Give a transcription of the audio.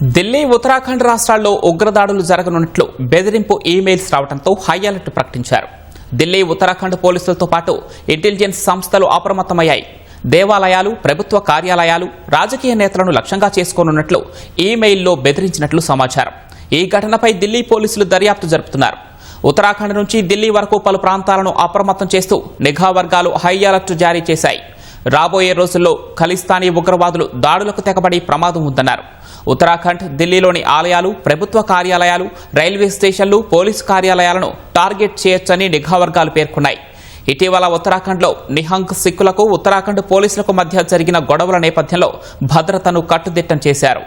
ఢిల్లీ, ఉత్తరాఖండ్ రాష్ట్రాల్లో ఉగ్రదాడులు జరగనున్నట్లు బెదిరింపు ఈమెయిల్స్ రావడంతో హై అలర్ట్ ప్రకటించారు. ఢిల్లీ, ఉత్తరాఖండ్ పోలీసులతో పాటు ఇంటెలిజెన్స్ సంస్థలు అప్రమత్తమయ్యాయి. దేవాలయాలు, ప్రభుత్వ కార్యాలయాలు, రాజకీయ నేతలను లక్ష్యంగా చేసుకోనున్నట్లు ఈమెయిల్లో బెదిరించినట్లు సమాచారం. ఈ ఘటనపై ఢిల్లీ పోలీసులు దర్యాప్తు జరుపుతున్నారు. ఉత్తరాఖండ్ నుంచి ఢిల్లీ వరకు పలు ప్రాంతాలను అప్రమత్తం చేస్తూ నిఘా వర్గాలు హై అలర్ట్ జారీ చేశాయి. రాబోయే రోజుల్లో ఖలిస్తానీ ఉగ్రవాదులు దాడులకు తెగబడి ప్రమాదం ఉందన్నారు. ఉత్తరాఖండ్, ఢిల్లీలోని ఆలయాలు, ప్రభుత్వ కార్యాలయాలు, రైల్వే స్టేషన్లు, పోలీసు కార్యాలయాలను టార్గెట్ చేయొచ్చని నిఘా వర్గాలు పేర్కొన్నాయి. ఇటీవల ఉత్తరాఖండ్లో నిహంగ్ సిక్కులకు, ఉత్తరాఖండ్ పోలీసులకు మధ్య జరిగిన గొడవల నేపథ్యంలో భద్రతను కట్టుదిట్టం చేశారు.